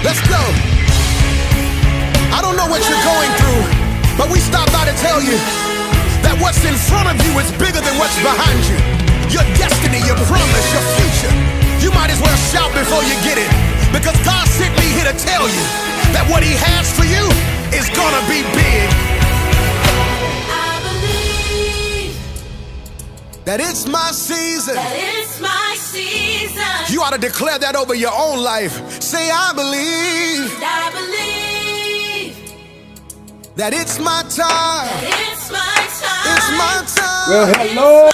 Let's go. I don't know what you're going through, but we stopped by to tell you that what's in front of you is bigger than what's behind you. Your destiny, your promise, your future. You might as well shout before you get it, because God sent me here to tell you that what he has for you is gonna be big. I believe that it's my season. that it's my season. You ought to declare that over your own life. Say, I believe I believe that it's my time. that it's my time. It's my time. Well, hello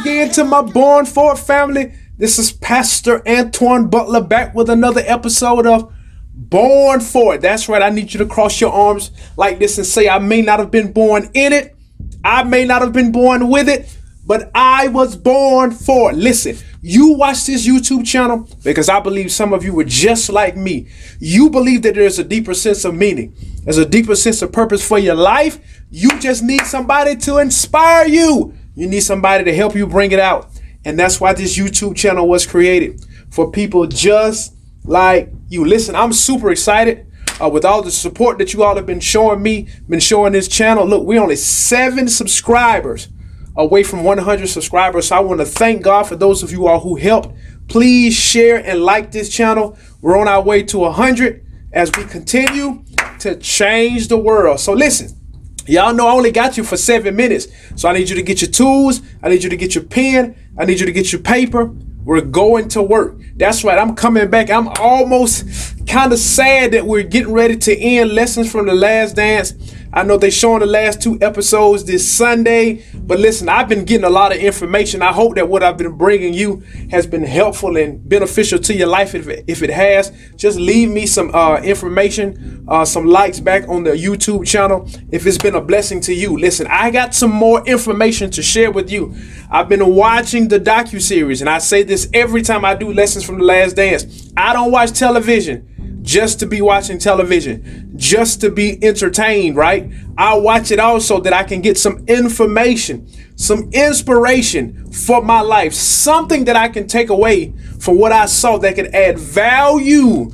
again to my Born For It family. This is Pastor Antwan Butler back with another episode of Born For It. That's right. I need you to cross your arms like this and say, I may not have been born in it. I may not have been born with it, but I was born for it. Listen, you watch this YouTube channel because I believe some of you were just like me. You believe that there's a deeper sense of meaning. There's a deeper sense of purpose for your life. You just need somebody to inspire you. You need somebody to help you bring it out. And that's why this YouTube channel was created, for people just like you. Listen, I'm super excited with all the support that you all have been showing me, been showing this channel. Look, we're only 7 subscribers away from 100 subscribers. So I want to thank God for those of you all who helped. Please share and like this channel. We're on our way to 100 as we continue to change the world. So listen, y'all know I only got you for 7 minutes. So I need you to get your tools. I need you to get your pen. I need you to get your paper. We're going to work. That's right. I'm coming back. I'm almost kind of sad that we're getting ready to end Lessons from the Last Dance. I know they're showing the last 2 episodes this Sunday, but listen, I've been getting a lot of information. I hope that what I've been bringing you has been helpful and beneficial to your life. If it has, just leave me some information, some likes back on the YouTube channel if it's been a blessing to you. Listen, I got some more information to share with you. I've been watching the docuseries, and I say this every time I do Lessons from the Last Dance. I don't watch television just to be watching television, just to be entertained, right? I watch it also that I can get some information, some inspiration for my life, something that I can take away from what I saw that could add value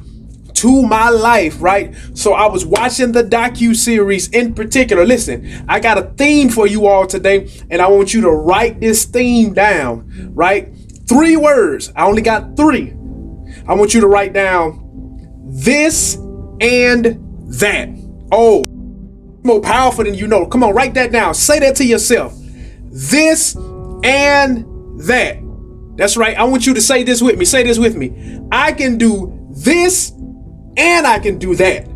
to my life, right? So I was watching the docu-series in particular. Listen, I got a theme for you all today, and I want you to write this theme down, right? 3 words. I only got 3. I want you to write down this and that. Oh, more powerful than you know. Come on, write that down. Say that to yourself. This and that. That's right. I want you to say this with me. Say this with me. I can do this and I can do that.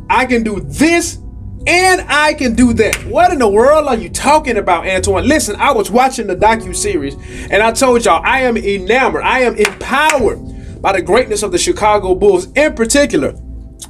I can do this and I can do that. What in the world are you talking about, Antwan? Listen, I was watching the docu-series and I told y'all I am enamored. I am empowered by the greatness of the Chicago Bulls, in particular,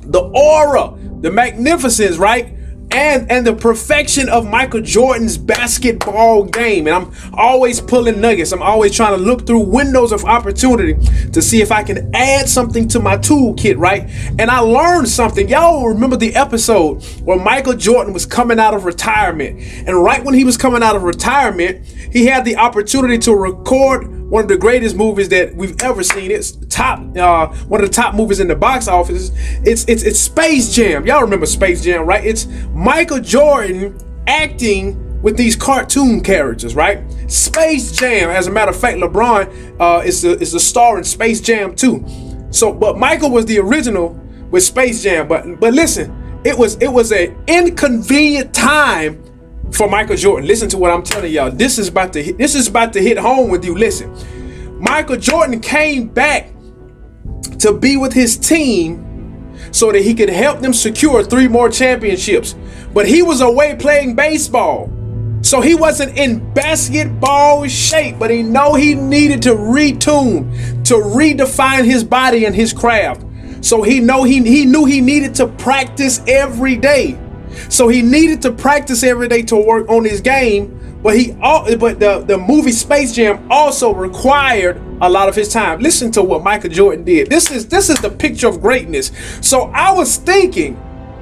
the aura, the magnificence, right? And the perfection of Michael Jordan's basketball game. And I'm always pulling nuggets. I'm always trying to look through windows of opportunity to see if I can add something to my toolkit, right? And I learned something. Y'all remember the episode where Michael Jordan was coming out of retirement. And right when he was coming out of retirement, he had the opportunity to record one of the greatest movies that we've ever seen. It's one of the top movies in the box office. It's Space Jam. Y'all remember Space Jam, right? It's Michael Jordan acting with these cartoon characters, right? Space Jam. As a matter of fact, LeBron is the star in Space Jam too. So, but Michael was the original with Space Jam. But listen, it was an inconvenient time for Michael Jordan. Listen to what I'm telling y'all. This is about to hit home with you. Listen, Michael Jordan came back to be with his team so that he could help them secure 3 more championships. But he was away playing baseball, so he wasn't in basketball shape. But he needed to retune, to redefine his body and his craft. So he knew he needed to practice every day. So he needed to practice every day to work on his game, but the movie Space Jam also required a lot of his time. Listen to what Michael Jordan did. This is the picture of greatness. So I was thinking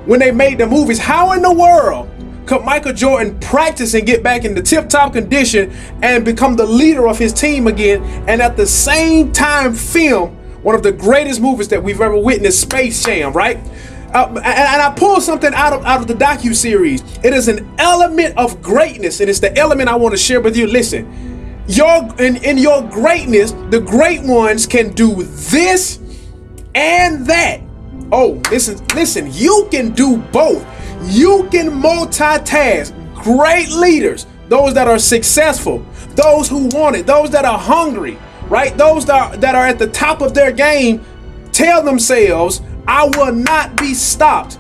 when they made the movies, how in the world could Michael Jordan practice and get back into tip-top condition and become the leader of his team again, and at the same time film one of the greatest movies that we've ever witnessed, Space Jam, right? And I pulled something out of the docu-series. It is an element of greatness, and it's the element I want to share with you. Listen, in your greatness, the great ones can do this and that. Oh, listen, you can do both. You can multitask. Great leaders, those that are successful, those who want it, those that are hungry, right? Those that are at the top of their game, tell themselves, I will not be stopped.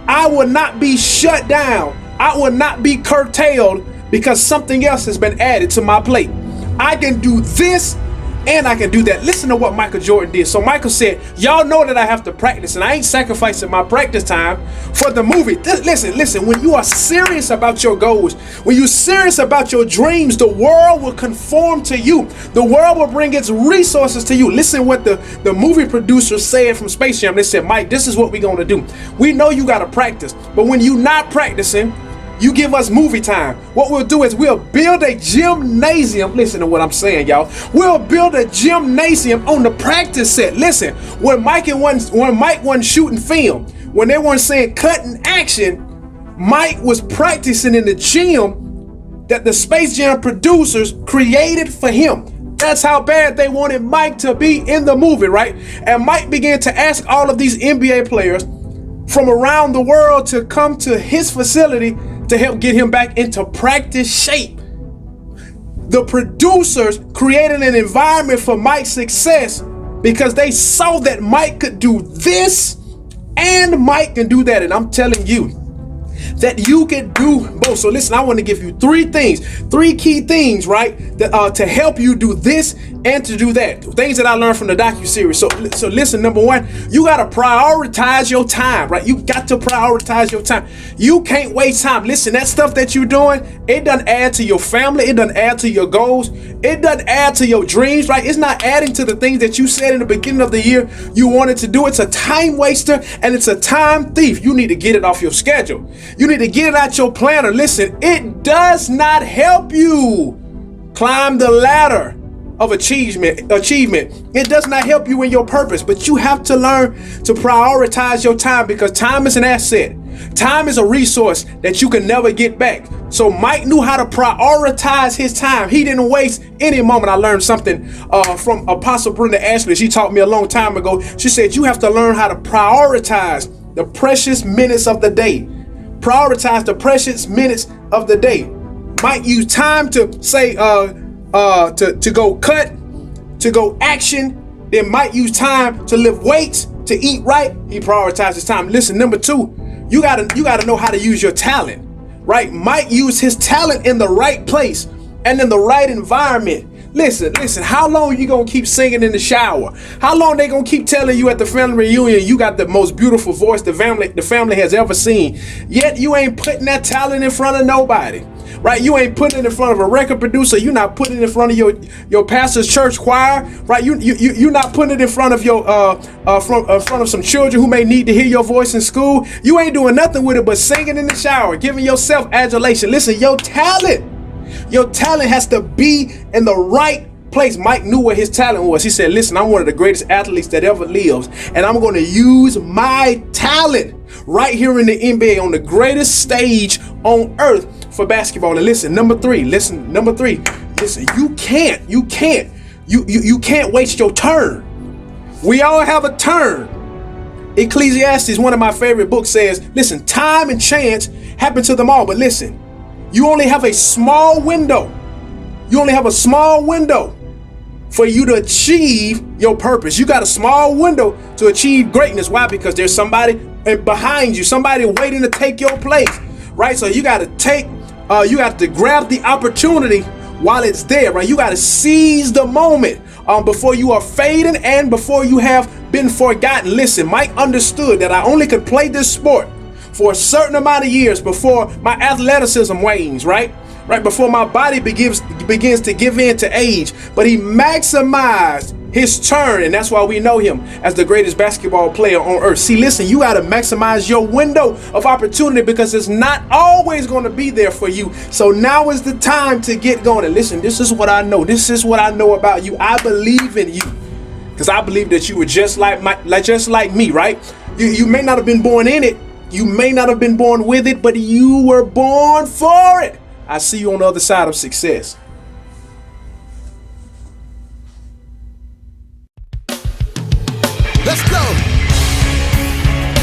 I will not be shut down. I will not be curtailed because something else has been added to my plate. I can do this and I can do that. Listen to what Michael Jordan did. So Michael said, y'all know that I have to practice and I ain't sacrificing my practice time for the movie. Listen, when you are serious about your goals, when you're serious about your dreams, the world will conform to you. The world will bring its resources to you. Listen what the movie producers said from Space Jam. They said, Mike, this is what we're going to do. We know you got to practice, but when you're not practicing, you give us movie time. What we'll do is we'll build a gymnasium. Listen to what I'm saying, y'all. We'll build a gymnasium on the practice set. Listen, when Mike wasn't shooting film, when they weren't saying cut and action, Mike was practicing in the gym that the Space Jam producers created for him. That's how bad they wanted Mike to be in the movie, right? And Mike began to ask all of these NBA players from around the world to come to his facility to help get him back into practice shape. The producers created an environment for Mike's success because they saw that Mike could do this and Mike can do that. And I'm telling you that you can do both. So listen, I want to give you three key things, right? That to help you do this and to do that. Things that I learned from the docu-series. So listen, number one, you got to prioritize your time, right? You got to prioritize your time. You can't waste time. Listen, that stuff that you're doing, it doesn't add to your family. It doesn't add to your goals. It doesn't add to your dreams, right? It's not adding to the things that you said in the beginning of the year you wanted to do. It's a time waster and it's a time thief. You need to get it off your schedule. You need to get it out your planner. Listen, it does not help you climb the ladder of achievement. It does not help you in your purpose, but you have to learn to prioritize your time because time is an asset. Time is a resource that you can never get back. So Mike knew how to prioritize his time. He didn't waste any moment. I learned something from Apostle Brenda Ashley. She taught me a long time ago. She said, you have to learn how to prioritize the precious minutes of the day. Prioritize the precious minutes of the day. Mike used time to say, to go cut, to go action. Then Mike used time to lift weights, to eat right. He prioritizes time. Listen, number two, you gotta know how to use your talent, right? Mike used his talent in the right place and in the right environment. Listen, how long you gonna keep singing in the shower? How long they gonna keep telling you at the family reunion you got the most beautiful voice the family has ever seen? Yet you ain't putting that talent in front of nobody, right? You ain't putting it in front of a record producer. You're not putting it in front of your pastor's church choir, right? You're not putting it in front of front of some children who may need to hear your voice in school. You ain't doing nothing with it but singing in the shower, giving yourself adulation. Listen, your talent has to be in the right place. Mike knew where his talent was. He said, listen, I'm one of the greatest athletes that ever lives, and I'm going to use my talent right here in the NBA on the greatest stage on earth for basketball. And listen, number three, you can't waste your turn. We all have a turn. Ecclesiastes, one of my favorite books, says, listen, time and chance happen to them all, but listen, you only have a small window. You only have a small window for you to achieve your purpose. You got a small window to achieve greatness. Why? Because there's somebody behind you, somebody waiting to take your place, right? So you got to grab the opportunity while it's there, right? You got to seize the moment before you are fading and before you have been forgotten. Listen, Mike understood that I only could play this sport for a certain amount of years before my athleticism wanes, right? Before my body begins to give in to age. But he maximized his turn, and that's why we know him as the greatest basketball player on earth. See, listen, you got to maximize your window of opportunity because it's not always going to be there for you. So now is the time to get going. And listen, this is what I know. This is what I know about you. I believe in you. Because I believe that you were just like me, right? You may not have been born in it. You may not have been born with it, but you were born for it. I see you on the other side of success. Let's go.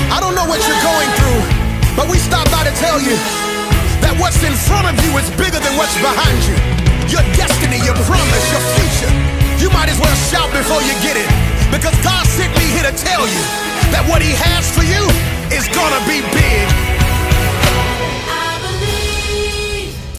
I don't know what you're going through, but we stopped by to tell you that what's in front of you is bigger than what's behind you. Your destiny, your promise, your future. You might as well shout before you get it, because God sent me here to tell you that what he has for you is gonna be big.